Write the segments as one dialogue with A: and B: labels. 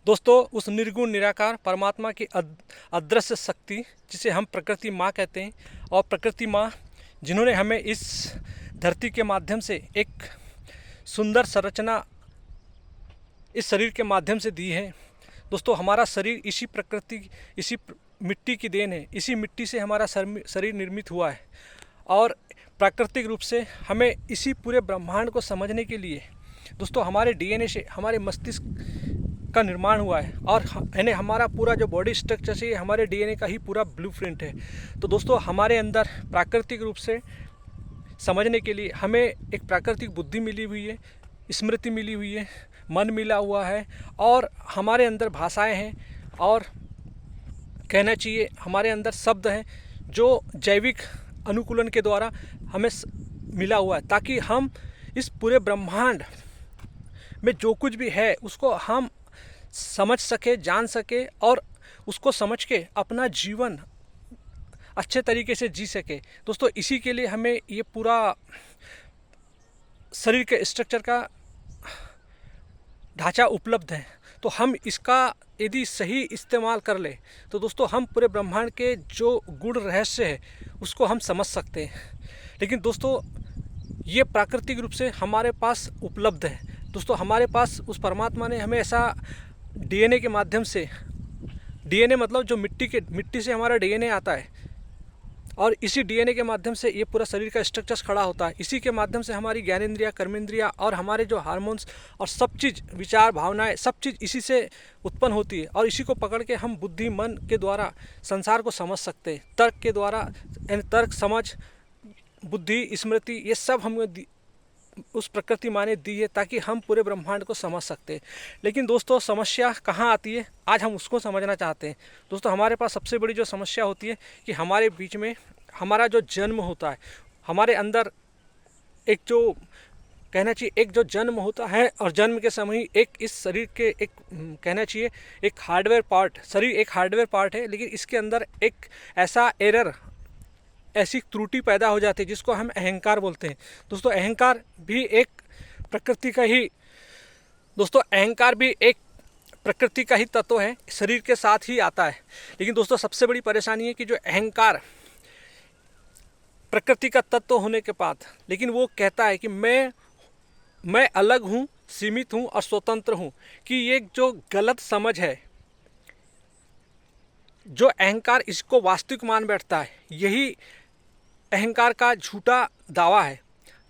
A: दोस्तों, उस निर्गुण निराकार परमात्मा की अदृश्य शक्ति जिसे हम प्रकृति माँ कहते हैं, और प्रकृति माँ जिन्होंने हमें इस धरती के माध्यम से एक सुंदर संरचना इस शरीर के माध्यम से दी है। दोस्तों, हमारा शरीर इसी प्रकृति, इसी मिट्टी की देन है। इसी मिट्टी से हमारा शरीर निर्मित हुआ है, और प्राकृतिक रूप से हमें इसी पूरे ब्रह्मांड को समझने के लिए दोस्तों हमारे डीएनए से हमारे मस्तिष्क का निर्माण हुआ है, और यानी हमारा पूरा जो बॉडी स्ट्रक्चर से हमारे डीएनए का ही पूरा ब्लूप्रिंट है। तो दोस्तों, हमारे अंदर प्राकृतिक रूप से समझने के लिए हमें एक प्राकृतिक बुद्धि मिली हुई है, स्मृति मिली हुई है, मन मिला हुआ है, और हमारे अंदर भाषाएं हैं, और कहना चाहिए हमारे अंदर शब्द हैं जो जैविक अनुकूलन के द्वारा हमें मिला हुआ है, ताकि हम इस पूरे ब्रह्मांड में जो कुछ भी है उसको हम समझ सके, जान सके, और उसको समझ के अपना जीवन अच्छे तरीके से जी सके। दोस्तों, इसी के लिए हमें ये पूरा शरीर के स्ट्रक्चर का ढांचा उपलब्ध है। तो हम इसका यदि सही इस्तेमाल कर ले तो दोस्तों हम पूरे ब्रह्मांड के जो गूढ़ रहस्य है उसको हम समझ सकते हैं। लेकिन दोस्तों, ये प्राकृतिक रूप से हमारे पास उपलब्ध है। दोस्तों, हमारे पास उस परमात्मा ने हमें ऐसा डीएनए के माध्यम से, डीएनए मतलब जो मिट्टी से हमारा डीएनए आता है, और इसी डीएनए के माध्यम से ये पूरा शरीर का स्ट्रक्चर खड़ा होता है। इसी के माध्यम से हमारी ज्ञानेंद्रिया, कर्मेंद्रिया और हमारे जो हार्मोन्स और सब चीज़, विचार, भावनाएं, सब चीज़ इसी से उत्पन्न होती है, और इसी को पकड़ के हम बुद्धि, मन के द्वारा संसार को समझ सकते हैं। तर्क के द्वारा, यानी तर्क, समझ, बुद्धि, स्मृति, ये सब हमें उस प्रकृति माँ ने दी है ताकि हम पूरे ब्रह्मांड को समझ सकते हैं। लेकिन दोस्तों, समस्या कहाँ आती है, आज हम उसको समझना चाहते हैं। दोस्तों, हमारे पास सबसे बड़ी जो समस्या होती है कि हमारे बीच में हमारा जो जन्म होता है, हमारे अंदर एक जो कहना चाहिए एक जो जन्म होता है, और जन्म के समय ही एक इस शरीर के एक कहना चाहिए एक हार्डवेयर पार्ट, शरीर एक हार्डवेयर पार्ट है, लेकिन इसके अंदर एक ऐसा एरर, ऐसी त्रुटि पैदा हो जाती है जिसको हम अहंकार बोलते हैं। दोस्तों, अहंकार भी एक प्रकृति का ही प्रकृति का ही तत्व है, शरीर के साथ ही आता है। लेकिन दोस्तों, सबसे बड़ी परेशानी है कि जो अहंकार प्रकृति का तत्व होने के बाद, लेकिन वो कहता है कि मैं अलग हूँ, सीमित हूँ और स्वतंत्र हूँ, कि ये जो गलत समझ है, जो अहंकार इसको वास्तविक मान बैठता है, यही अहंकार का झूठा दावा है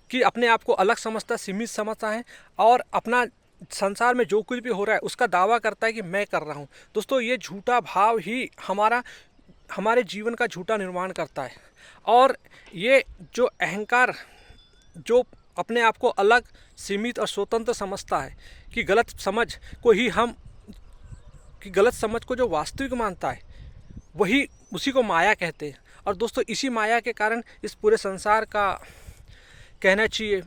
A: कि अपने आप को अलग समझता, सीमित समझता है, और अपना संसार में जो कुछ भी हो रहा है उसका दावा करता है कि मैं कर रहा हूँ। दोस्तों, ये झूठा भाव ही हमारे जीवन का झूठा निर्माण करता है। और ये जो अहंकार जो अपने आप को अलग, सीमित और स्वतंत्र समझता है, कि गलत समझ को जो वास्तविक मानता है, वही उसी को माया कहते हैं। और दोस्तों, इसी माया के कारण इस पूरे संसार का कहना चाहिए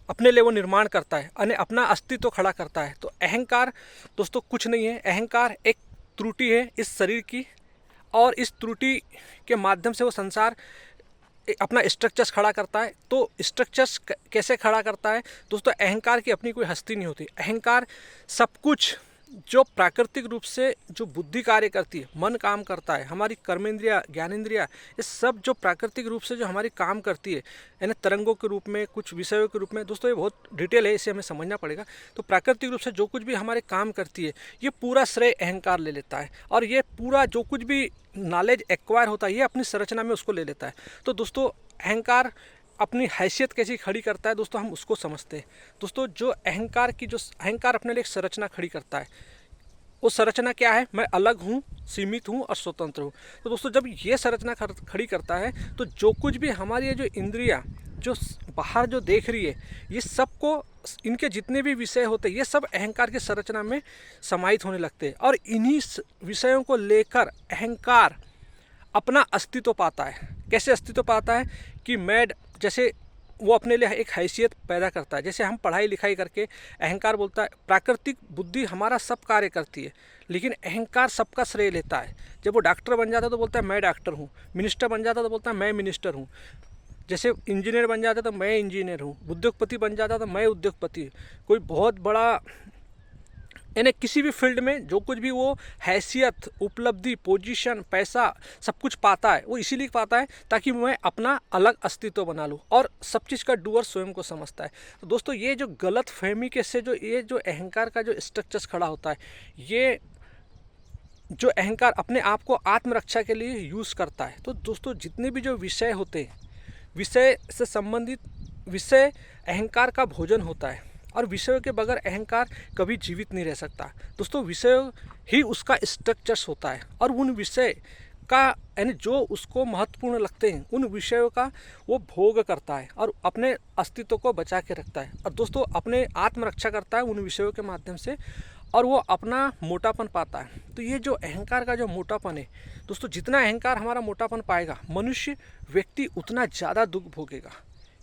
A: अपने लिए वो निर्माण करता है, अपना अस्तित्व खड़ा करता है। तो अहंकार दोस्तों कुछ नहीं है, अहंकार एक त्रुटि है इस शरीर की, और इस त्रुटि के माध्यम से वो संसार अपना स्ट्रक्चर्स खड़ा करता है। तो स्ट्रक्चर्स कैसे खड़ा करता है दोस्तों? अहंकार की अपनी कोई हस्ती नहीं होती। अहंकार सब कुछ जो प्राकृतिक रूप से जो बुद्धि कार्य करती है, मन काम करता है, हमारी कर्मेंद्रिया, ज्ञानेंद्रिया, ये सब जो प्राकृतिक रूप से जो हमारी काम करती है, यानी तरंगों के रूप में, कुछ विषयों के रूप में। दोस्तों, ये बहुत डिटेल है, इसे हमें समझना पड़ेगा। तो प्राकृतिक रूप से जो कुछ भी हमारे काम करती है, ये पूरा श्रेय अहंकार ले लेता है, और ये पूरा जो कुछ भी नॉलेज एक्वायर होता है, ये अपनी संरचना में उसको ले लेता है। तो दोस्तों, अहंकार अपनी हैसियत कैसी खड़ी करता है दोस्तों, हम उसको समझते हैं। दोस्तों, जो अहंकार अपने लिए एक संरचना खड़ी करता है, वो संरचना क्या है? मैं अलग हूँ, सीमित हूँ और स्वतंत्र हूँ। तो दोस्तों, जब ये संरचना खड़ी करता है, तो जो कुछ भी हमारी जो इंद्रियाँ जो बाहर जो देख रही है, ये सबको, इनके जितने भी विषय होते हैं, ये सब अहंकार की संरचना में समाहित होने लगते हैं, और इन्हीं विषयों को लेकर अहंकार अपना अस्तित्व पाता है। कैसे अस्तित्व पाता है? कि मैं, जैसे वो अपने लिए एक हैसियत पैदा करता है। जैसे हम पढ़ाई लिखाई करके, अहंकार बोलता है, प्राकृतिक बुद्धि हमारा सब कार्य करती है, लेकिन अहंकार सबका श्रेय लेता है। जब वो डॉक्टर बन जाता है तो बोलता है मैं डॉक्टर हूँ, मिनिस्टर बन जाता है तो बोलता है मैं मिनिस्टर हूँ, जैसे इंजीनियर बन जाता है तो मैं इंजीनियर हूँ, उद्योगपति बन जाता है तो मैं उद्योगपति, कोई बहुत बड़ा यानी किसी भी फील्ड में जो कुछ भी वो हैसियत, उपलब्धि, पोजीशन, पैसा सब कुछ पाता है, वो इसीलिए पाता है ताकि मैं अपना अलग अस्तित्व बना लूँ, और सब चीज़ का डूअर स्वयं को समझता है। तो दोस्तों ये जो गलत फहमी के से जो ये जो अहंकार का जो स्ट्रक्चर्स खड़ा होता है, ये जो अहंकार अपने आप को आत्मरक्षा के लिए यूज़ करता है। तो दोस्तों जितने भी जो विषय होते हैं, विषय से संबंधित विषय अहंकार का भोजन होता है, और विषयों के बगैर अहंकार कभी जीवित नहीं रह सकता। दोस्तों विषय ही उसका स्ट्रक्चर्स होता है, और उन विषय का यानी जो उसको महत्वपूर्ण लगते हैं उन विषयों का वो भोग करता है और अपने अस्तित्व को बचा के रखता है, और दोस्तों अपने आत्मरक्षा करता है उन विषयों के माध्यम से, और वो अपना मोटापन पाता है। तो ये जो अहंकार का जो मोटापन है दोस्तों, जितना अहंकार हमारा मोटापन पाएगा मनुष्य व्यक्ति उतना ज़्यादा दुख भोगेगा,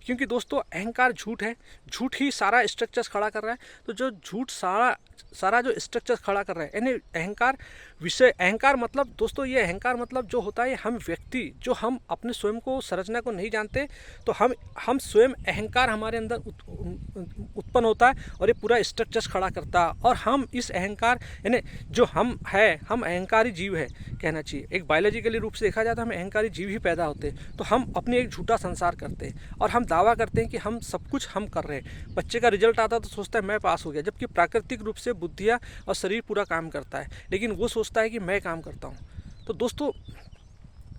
A: क्योंकि दोस्तों अहंकार झूठ है, झूठ ही सारा स्ट्रक्चर्स खड़ा कर रहा है। तो जो झूठ सारा जो स्ट्रक्चर्स खड़ा कर रहा है, यानी अहंकार विषय, अहंकार मतलब दोस्तों ये अहंकार मतलब जो होता है हम व्यक्ति, जो हम अपने स्वयं को संरचना को नहीं जानते, तो हम स्वयं अहंकार हमारे अंदर उत्पन्न होता है और ये पूरा स्ट्रक्चर्स खड़ा करता है, और हम इस अहंकार यानी जो हम है, हम अहंकारी जीव है कहना चाहिए। एक बायोलॉजिकली रूप से देखा जाए तो हम अहंकारी जीव ही पैदा होते हैं। तो हम अपने एक झूठा संसार करते हैं और हम दावा करते हैं कि हम सब कुछ हम कर रहे हैं। बच्चे का रिजल्ट आता तो सोचता है मैं पास हो गया, जबकि प्राकृतिक रूप से बुद्धियाँ और शरीर पूरा काम करता है, लेकिन वो सोचता है कि मैं काम करता हूँ। तो दोस्तों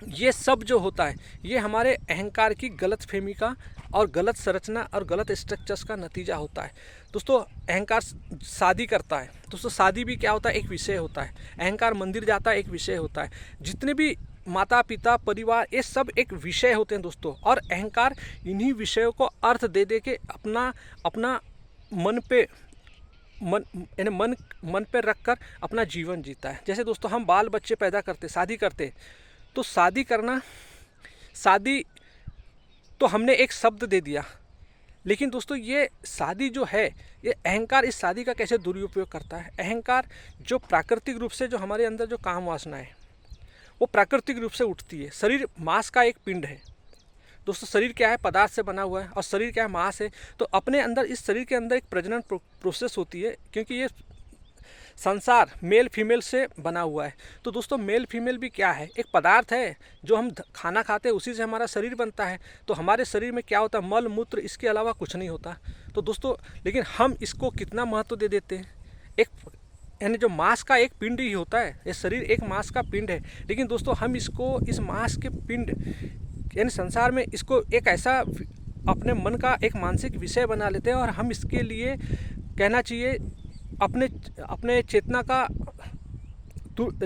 A: ये सब जो होता है ये हमारे अहंकार की गलत फहमी का और गलत संरचना और गलत स्ट्रक्चर्स का नतीजा होता है। दोस्तों अहंकार शादी करता है, दोस्तों शादी भी क्या होता है, एक विषय होता है। अहंकार मंदिर जाता है, एक विषय होता है। जितने भी माता पिता परिवार ये सब एक विषय होते हैं दोस्तों, और अहंकार इन्हीं विषयों को अर्थ दे दे के अपना मन पे मन पे रख कर अपना जीवन जीता है। जैसे दोस्तों हम बाल बच्चे पैदा करते, शादी करते, तो शादी तो हमने एक शब्द दे दिया, लेकिन दोस्तों ये शादी जो है, ये अहंकार इस शादी का कैसे दुरुपयोग करता है। अहंकार जो प्राकृतिक रूप से जो हमारे अंदर जो काम वासना है वो प्राकृतिक रूप से उठती है। शरीर मांस का एक पिंड है दोस्तों, शरीर क्या है, पदार्थ से बना हुआ है, और शरीर क्या है, मांस है। तो अपने अंदर इस शरीर के अंदर एक प्रजनन प्रोसेस होती है, क्योंकि ये संसार मेल फीमेल से बना हुआ है। तो दोस्तों मेल फीमेल भी क्या है, एक पदार्थ है जो हम खाना खाते हैं, उसी से हमारा शरीर बनता है। तो हमारे शरीर में क्या होता है, मल मूत्र, इसके अलावा कुछ नहीं होता। तो दोस्तों लेकिन हम इसको कितना महत्व दे देते हैं। एक यानी जो मांस का एक पिंड ही होता है, ये शरीर एक मांस का पिंड है, लेकिन दोस्तों हम इसको इस मांस के पिंड यानी संसार में इसको एक ऐसा अपने मन का एक मानसिक विषय बना लेते हैं, और हम इसके लिए कहना चाहिए अपने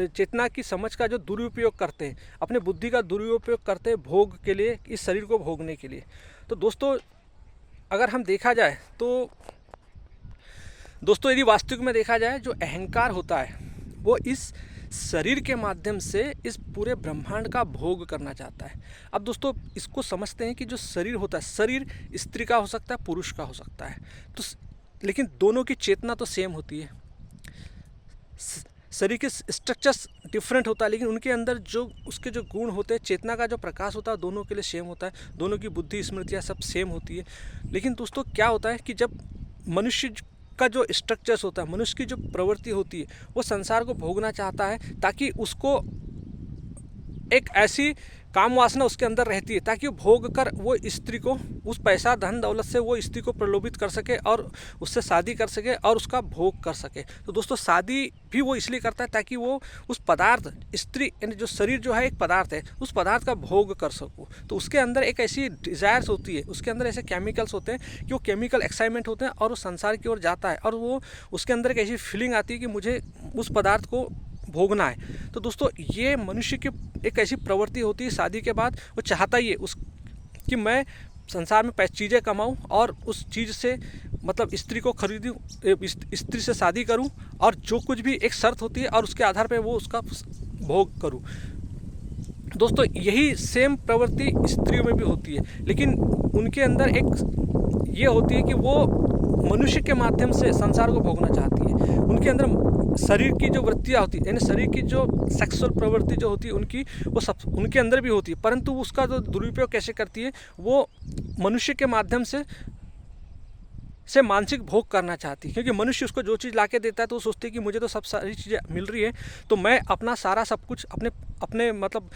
A: चेतना की समझ का जो दुरुपयोग करते हैं, अपने बुद्धि का दुरुपयोग करते हैं भोग के लिए, इस शरीर को भोगने के लिए। तो दोस्तों अगर हम देखा जाए तो दोस्तों यदि वास्तविक में देखा जाए, जो अहंकार होता है वो इस शरीर के माध्यम से इस पूरे ब्रह्मांड का भोग करना चाहता है। अब दोस्तों इसको समझते हैं कि जो शरीर होता है, शरीर स्त्री का हो सकता है, पुरुष का हो सकता है, तो लेकिन दोनों की चेतना तो सेम होती है। शरीर के स्ट्रक्चर्स डिफरेंट होता है, लेकिन उनके अंदर जो उसके जो गुण होते हैं, चेतना का जो प्रकाश होता है, दोनों के लिए सेम होता है। दोनों की बुद्धि स्मृतियाँ सब सेम होती है। लेकिन दोस्तों क्या होता है कि जब मनुष्य का जो स्ट्रक्चर्स होता है, मनुष्य की जो प्रवृत्ति होती है, वो संसार को भोगना चाहता है, ताकि उसको एक ऐसी काम वासना उसके अंदर रहती है, ताकि वो भोग कर वो स्त्री को उस पैसा धन दौलत से वो स्त्री को प्रलोभित कर सके और उससे शादी कर सके और उसका भोग कर सके। तो दोस्तों शादी भी वो इसलिए करता है ताकि वो उस पदार्थ स्त्री यानी जो शरीर जो है एक पदार्थ है, उस पदार्थ का भोग कर सको। तो उसके अंदर एक ऐसी डिज़ायर्स होती है, उसके अंदर ऐसे केमिकल्स होते हैं कि वो केमिकल एक्साइटमेंट होते हैं और वो संसार की ओर जाता है, और वो उसके अंदर एक ऐसी फीलिंग आती है कि मुझे उस पदार्थ को भोगना है। तो दोस्तों ये मनुष्य की एक ऐसी प्रवृत्ति होती है, शादी के बाद वो चाहता ही है कि मैं संसार में चीज़ें कमाऊं और उस चीज़ से मतलब स्त्री को खरीदूं, स्त्री से शादी करूं, और जो कुछ भी एक शर्त होती है और उसके आधार पर वो उसका भोग करूं। दोस्तों यही सेम प्रवृत्ति स्त्रियों में भी होती है, लेकिन उनके अंदर एक ये होती है कि वो मनुष्य के माध्यम से संसार को भोगना चाहती है। उनके अंदर शरीर की जो वृत्तियाँ होती है, यानी शरीर की जो सेक्सुअल प्रवृत्ति जो होती है उनकी, वो सब उनके अंदर भी होती है, परंतु उसका जो दुरुपयोग कैसे करती है, वो मनुष्य के माध्यम से से मानसिक भोग करना चाहती है, क्योंकि मनुष्य उसको जो चीज़ लाके देता है तो वो सोचती है कि मुझे तो सब सारी चीज़ें मिल रही है, तो मैं अपना सारा सब कुछ अपने अपने मतलब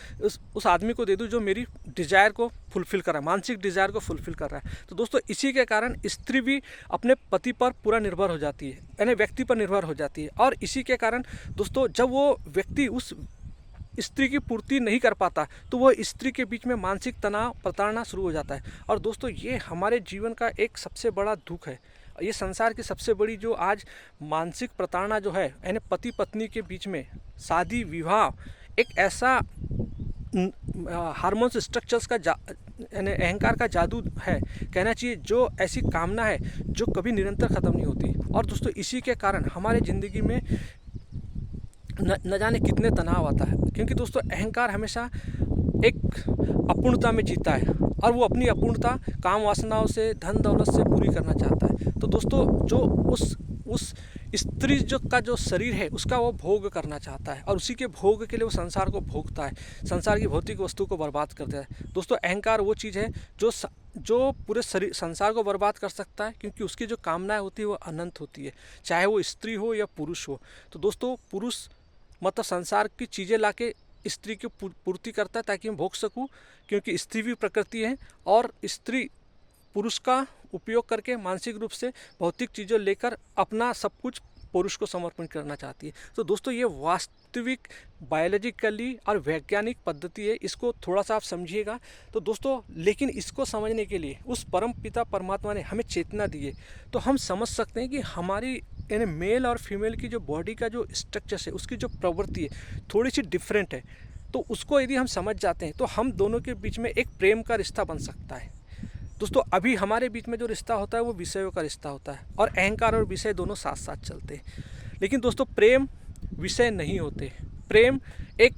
A: उस आदमी को दे दूँ जो मेरी डिज़ायर को फुलफ़िल कर रहा है, मानसिक डिज़ायर को फुलफ़िल कर रहा है। तो दोस्तों इसी के कारण स्त्री भी अपने पति पर पूरा निर्भर हो जाती है, यानी व्यक्ति पर निर्भर हो जाती है। और इसी के कारण दोस्तों जब वो व्यक्ति उस स्त्री की पूर्ति नहीं कर पाता तो वह स्त्री के बीच में मानसिक तनाव प्रताड़ना शुरू हो जाता है। और दोस्तों ये हमारे जीवन का एक सबसे बड़ा दुख है, ये संसार की सबसे बड़ी जो आज मानसिक प्रताड़ना जो है, यानी पति पत्नी के बीच में शादी विवाह एक ऐसा हार्मोन्स स्ट्रक्चर्स का यानी अहंकार का जादू है कहना चाहिए, जो ऐसी कामना है जो कभी निरंतर ख़त्म नहीं होती। और दोस्तों इसी के कारण हमारे ज़िंदगी में न जाने कितने तनाव आता है, क्योंकि दोस्तों अहंकार हमेशा एक अपूर्णता में जीता है और वो अपनी अपूर्णता काम वासनाओं से धन दौलत से पूरी करना चाहता है। तो दोस्तों जो उस स्त्री जो शरीर है उसका वो भोग करना चाहता है और उसी के भोग के लिए वो संसार को भोगता है, संसार की भौतिक वस्तु को बर्बाद कर देता है। दोस्तों अहंकार वो चीज़ है जो पूरे शरीर संसार को बर्बाद कर सकता है, क्योंकि उसकी जो कामनाएं होती है वो अनंत होती है, चाहे वो स्त्री हो या पुरुष हो। तो दोस्तों पुरुष मतलब संसार की चीज़ें लाके स्त्री की पूर्ति करता है ताकि मैं भोग सकूं, क्योंकि स्त्री भी प्रकृति है और स्त्री पुरुष का उपयोग करके मानसिक रूप से भौतिक चीज़ें लेकर अपना सब कुछ पुरुष को समर्पण करना चाहती है। तो दोस्तों ये वास्तविक बायोलॉजिकली और वैज्ञानिक पद्धति है, इसको थोड़ा सा आप समझिएगा। तो दोस्तों लेकिन इसको समझने के लिए उस परम पिता परमात्मा ने हमें चेतना दी है, तो हम समझ सकते हैं कि हमारी यानी मेल और फीमेल की जो बॉडी का जो स्ट्रक्चर है उसकी जो प्रवृत्ति है थोड़ी सी डिफरेंट है। तो उसको यदि हम समझ जाते हैं तो हम दोनों के बीच में एक प्रेम का रिश्ता बन सकता है। दोस्तों अभी हमारे बीच में जो रिश्ता होता है वो विषयों का रिश्ता होता है और अहंकार और विषय दोनों साथ साथ चलते हैं। लेकिन दोस्तों प्रेम विषय नहीं होते, प्रेम एक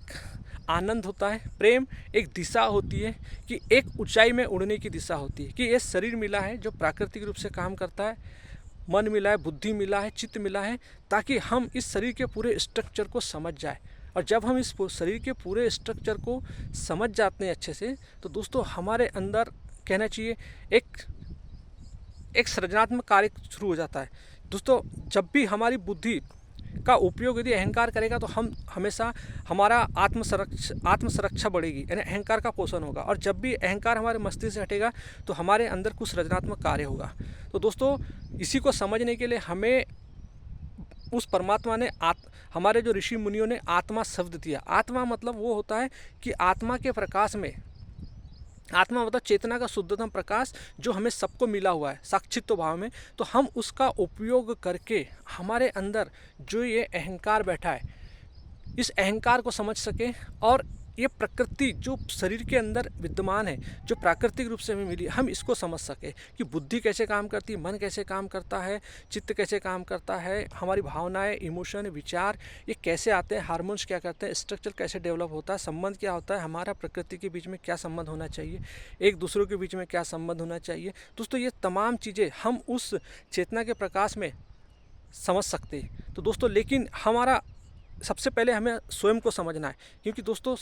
A: आनंद होता है, प्रेम एक दिशा होती है कि एक ऊंचाई में उड़ने की दिशा होती है कि ये शरीर मिला है जो प्राकृतिक रूप से काम करता है, मन मिला है, बुद्धि मिला है, चित्त मिला है, ताकि हम इस शरीर के पूरे स्ट्रक्चर को समझ जाए। और जब हम इस शरीर के पूरे स्ट्रक्चर को समझ जाते हैं अच्छे से, तो दोस्तों हमारे अंदर कहना चाहिए एक सृजनात्मक कार्य शुरू हो जाता है। दोस्तों जब भी हमारी बुद्धि का उपयोग यदि अहंकार करेगा तो हम हमेशा हमारा आत्मसुरक्षा बढ़ेगी, यानी अहंकार का पोषण होगा। और जब भी अहंकार हमारे मस्तिष्क से हटेगा तो हमारे अंदर कुछ सृजनात्मक कार्य होगा। तो दोस्तों इसी को समझने के लिए हमें उस परमात्मा ने हमारे जो ऋषि मुनियों ने आत्मा शब्द दिया। आत्मा मतलब वो होता है कि आत्मा के प्रकाश में, आत्मा मतलब चेतना का शुद्धतम प्रकाश जो हमें सबको मिला हुआ है साक्षित्व भाव में, तो हम उसका उपयोग करके हमारे अंदर जो ये अहंकार बैठा है इस अहंकार को समझ सके और ये प्रकृति जो शरीर के अंदर विद्यमान है जो प्राकृतिक रूप से हमें मिली, हम इसको समझ सके कि बुद्धि कैसे काम करती है, मन कैसे काम करता है, चित्त कैसे काम करता है, हमारी भावनाएं, इमोशन, विचार ये कैसे आते हैं, हार्मोन्स क्या करते हैं, स्ट्रक्चर कैसे डेवलप होता है, संबंध क्या होता है, हमारा प्रकृति के बीच में क्या संबंध होना चाहिए, एक दूसरों के बीच में क्या संबंध होना चाहिए। दोस्तों ये तमाम चीज़ें हम उस चेतना के प्रकाश में समझ सकते हैं। तो दोस्तों लेकिन हमारा सबसे पहले हमें स्वयं को समझना है, क्योंकि दोस्तों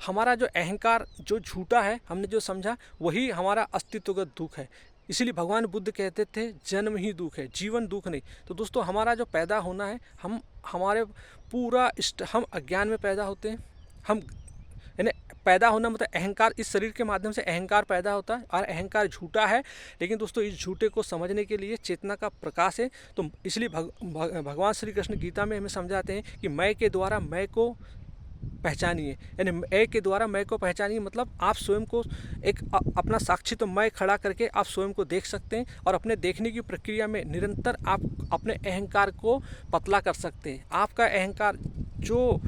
A: हमारा जो अहंकार जो झूठा है हमने जो समझा वही हमारा अस्तित्वगत दुख है। इसीलिए भगवान बुद्ध कहते थे जन्म ही दुख है, जीवन दुख नहीं। तो दोस्तों हमारा जो पैदा होना है हम अज्ञान में पैदा होते हैं। हम यानी पैदा होना मतलब अहंकार, इस शरीर के माध्यम से अहंकार पैदा होता है और अहंकार झूठा है। लेकिन दोस्तों इस झूठे को समझने के लिए चेतना का प्रकाश है। तो इसलिए भगवान श्री कृष्ण गीता में हमें समझाते हैं कि मैं के द्वारा मैं को पहचानिए, यानी मैं के द्वारा मैं को पहचानिए मतलब आप स्वयं को एक अपना साक्षी तो मैं खड़ा करके आप स्वयं को देख सकते हैं और अपने देखने की प्रक्रिया में निरंतर आप अपने अहंकार को पतला कर सकते हैं। आपका अहंकार जो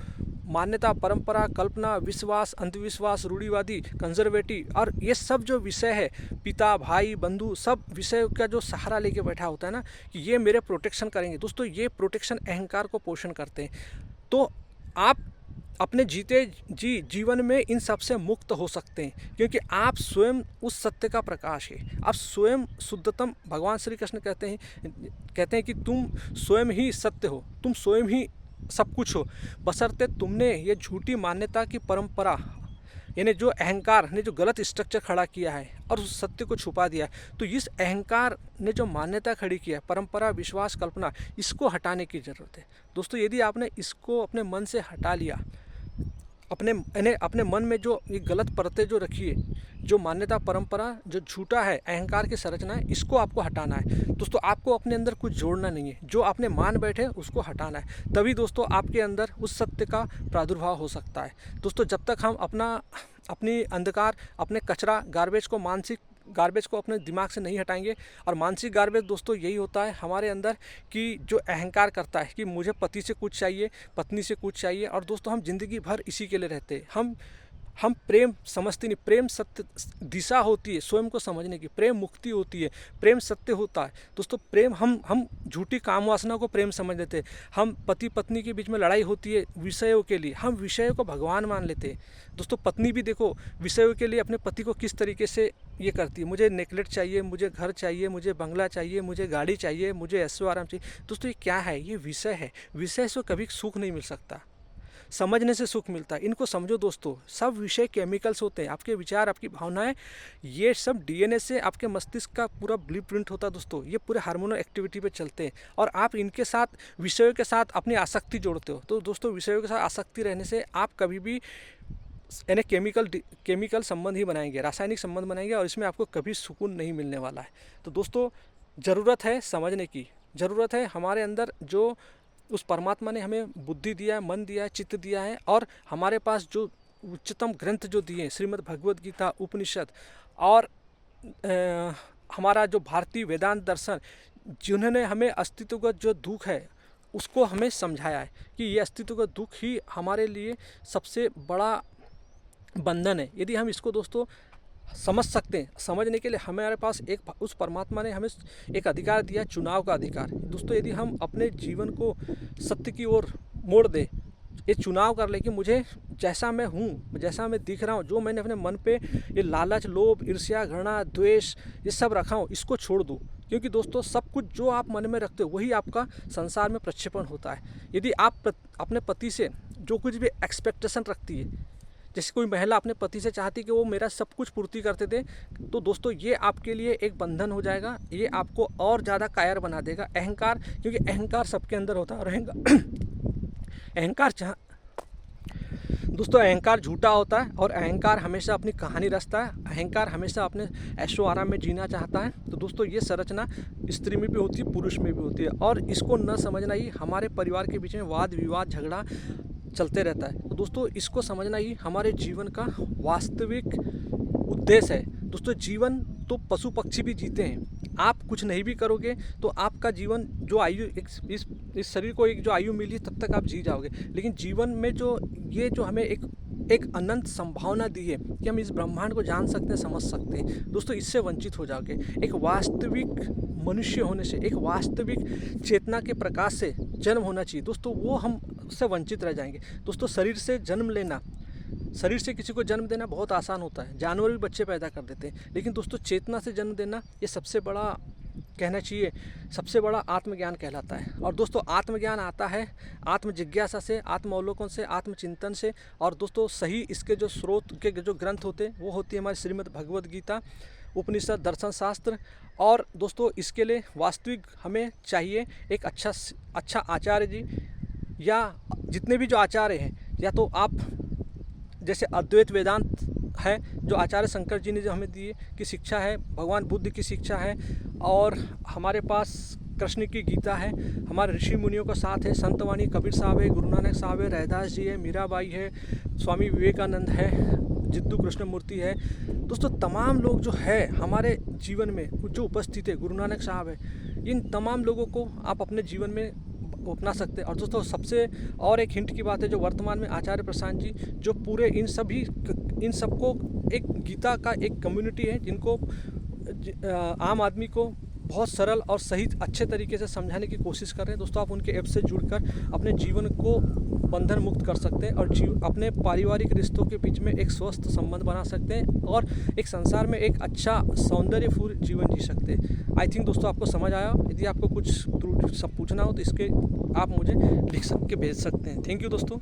A: मान्यता, परंपरा, कल्पना, विश्वास, अंधविश्वास, रूढ़िवादी, कंजर्वेटिव और ये सब जो विषय है, पिता, भाई, बंधु, सब विषय का जो सहारा लेके बैठा होता है ना कि ये मेरे प्रोटेक्शन करेंगे। दोस्तों ये प्रोटेक्शन अहंकार को पोषण करते हैं। तो आप अपने जीवन में इन सब से मुक्त हो सकते हैं, क्योंकि आप स्वयं उस सत्य का प्रकाश है। आप स्वयं शुद्धतम, भगवान श्री कृष्ण कहते हैं कि तुम स्वयं ही सत्य हो, तुम स्वयं ही सब कुछ हो, बशर्ते तुमने ये झूठी मान्यता की परंपरा यानी जो अहंकार ने जो गलत स्ट्रक्चर खड़ा किया है और उस सत्य को छुपा दिया है, तो इस अहंकार ने जो मान्यता खड़ी की है, परंपरा, विश्वास, कल्पना, इसको हटाने की ज़रूरत है। दोस्तों यदि आपने इसको अपने मन से हटा लिया, अपने मन में जो ये गलत परतें जो रखी है, जो मान्यता, परंपरा, जो झूठा है, अहंकार की संरचना है, इसको आपको हटाना है। दोस्तों आपको अपने अंदर कुछ जोड़ना नहीं है, जो आपने मान बैठे उसको हटाना है। तभी दोस्तों आपके अंदर उस सत्य का प्रादुर्भाव हो सकता है। दोस्तों जब तक हम अपनी अंधकार, अपने कचरा, गार्बेज को, मानसिक गार्बेज को अपने दिमाग से नहीं हटाएंगे, और मानसिक गार्बेज दोस्तों यही होता है हमारे अंदर कि जो अहंकार करता है कि मुझे पति से कुछ चाहिए, पत्नी से कुछ चाहिए, और दोस्तों हम जिंदगी भर इसी के लिए रहते हैं। हम प्रेम समझते नहीं। प्रेम सत्य दिशा होती है स्वयं को समझने की, प्रेम मुक्ति होती है, प्रेम सत्य होता है। दोस्तों प्रेम हम झूठी काम वासना को प्रेम समझ लेते हैं। हम पति पत्नी के बीच में लड़ाई होती है विषयों के लिए, हम विषयों को भगवान मान लेते हैं। दोस्तों पत्नी भी देखो विषयों के लिए अपने पति को किस तरीके से ये करती है, मुझे नेकलेट चाहिए, मुझे घर चाहिए, मुझे बंगला चाहिए, मुझे गाड़ी चाहिए, मुझे ऐशो आराम चाहिए। दोस्तों ये क्या है? ये विषय है। विषय से कभी सुख नहीं मिल सकता, समझने से सुख मिलता है। इनको समझो दोस्तों, सब विषय केमिकल्स होते हैं। आपके विचार, आपकी भावनाएं, ये सब डीएनए से आपके मस्तिष्क का पूरा ब्लूप्रिंट होता है दोस्तों। ये पूरे हार्मोनल एक्टिविटी पे चलते हैं, और आप इनके साथ, विषयों के साथ अपनी आसक्ति जोड़ते हो। तो दोस्तों विषयों के साथ आसक्ति रहने से आप कभी भी यानी केमिकल संबंध ही बनाएंगे, रासायनिक संबंध बनाएंगे, और इसमें आपको कभी सुकून नहीं मिलने वाला है। तो दोस्तों ज़रूरत है समझने की, ज़रूरत है हमारे अंदर जो उस परमात्मा ने हमें बुद्धि दिया है, मन दिया है, चित्त दिया है, और हमारे पास जो उच्चतम ग्रंथ जो दिए हैं, श्रीमद् भगवद गीता, उपनिषद, और हमारा जो भारतीय वेदांत दर्शन, जिन्होंने हमें अस्तित्वगत जो दुख है उसको हमें समझाया है कि ये अस्तित्वगत दुख ही हमारे लिए सबसे बड़ा बंधन है। यदि हम इसको दोस्तों समझ सकते हैं, समझने के लिए हमारे पास उस परमात्मा ने हमें एक अधिकार दिया, चुनाव का अधिकार। दोस्तों यदि हम अपने जीवन को सत्य की ओर मोड़ दें, ये चुनाव कर ले कि मुझे जैसा मैं हूँ, जैसा मैं दिख रहा हूँ, जो मैंने अपने मन पे ये लालच, लोभ, ईर्ष्या, घृणा, द्वेष, ये सब रखा हूँ, इसको छोड़ दूँ। क्योंकि दोस्तों सब कुछ जो आप मन में रखते हो वही आपका संसार में प्रक्षेपण होता है। यदि आप अपने पति से जो कुछ भी एक्सपेक्टेशन रखती है, जैसे कोई महिला अपने पति से चाहती कि वो मेरा सब कुछ पूर्ति करते थे, तो दोस्तों ये आपके लिए एक बंधन हो जाएगा, ये आपको और ज़्यादा कायर बना देगा। अहंकार, क्योंकि अहंकार सबके अंदर होता है, और दोस्तों अहंकार झूठा होता है, और अहंकार हमेशा अपनी कहानी रचता है। अहंकार हमेशा अपने ऐशो आराम में जीना चाहता है। तो दोस्तों ये संरचना स्त्री में भी होती है, पुरुष में भी होती है, और इसको न समझना ही हमारे परिवार के बीच में वाद विवाद, झगड़ा चलते रहता है। तो दोस्तों इसको समझना ही हमारे जीवन का वास्तविक उद्देश्य है। दोस्तों जीवन तो पशु पक्षी भी जीते हैं। आप कुछ नहीं भी करोगे तो आपका जीवन जो आयु, इस शरीर को एक जो आयु मिली तब तक आप जी जाओगे, लेकिन जीवन में जो ये जो हमें एक अनंत संभावना दी है कि हम इस ब्रह्मांड को जान सकते हैं, समझ सकते हैं, दोस्तों इससे वंचित हो जाओगे। एक वास्तविक मनुष्य होने से, एक वास्तविक चेतना के प्रकाश से जन्म होना चाहिए दोस्तों, वो हम उससे वंचित रह जाएंगे। दोस्तों शरीर से जन्म लेना, शरीर से किसी को जन्म देना बहुत आसान होता है, जानवर भी बच्चे पैदा कर देते हैं, लेकिन दोस्तों चेतना से जन्म देना ये सबसे बड़ा, कहना चाहिए सबसे बड़ा आत्मज्ञान कहलाता है। और दोस्तों आत्मज्ञान आता है आत्म जिज्ञासा से, आत्मावलोकन से, आत्मचिंतन से। और दोस्तों सही इसके जो स्रोत के जो ग्रंथ होते हैं वो होती है हमारी श्रीमद् भगवद गीता, उपनिषद, दर्शन शास्त्र। और दोस्तों इसके लिए वास्तविक हमें चाहिए एक अच्छा आचार्य जी, या जितने भी जो आचार्य हैं, या तो आप जैसे अद्वैत वेदांत है जो आचार्य शंकर जी ने जो हमें दिए की शिक्षा है, भगवान बुद्ध की शिक्षा है, और हमारे पास कृष्ण की गीता है, हमारे ऋषि मुनियों का साथ है, संतवाणी कबीर साहब है, गुरु नानक साहब है, रैदास जी है, मीराबाई है, स्वामी विवेकानंद है, जिद्दू कृष्णमूर्ति है। दोस्तों तमाम लोग जो है हमारे जीवन में जो उपस्थित है, गुरु नानक साहब है, इन तमाम लोगों को आप अपने जीवन में अपना सकते हैं। और दोस्तों सबसे और एक हिंट की बात है, जो वर्तमान में आचार्य प्रशांत जी जो पूरे इन सबको एक गीता का एक कम्युनिटी है, जिनको आम आदमी को बहुत सरल और सही अच्छे तरीके से समझाने की कोशिश कर रहे हैं। दोस्तों आप उनके ऐप से जुड़कर अपने जीवन को बंधन मुक्त कर सकते हैं, और अपने पारिवारिक रिश्तों के बीच में एक स्वस्थ संबंध बना सकते हैं, और एक संसार में एक अच्छा सौंदर्यपूर्ण जीवन जी सकते हैं। आई थिंक दोस्तों आपको समझ आया। यदि आपको कुछ सब पूछना हो तो इसके आप मुझे लिख के भेज सकते हैं। थैंक यू दोस्तों।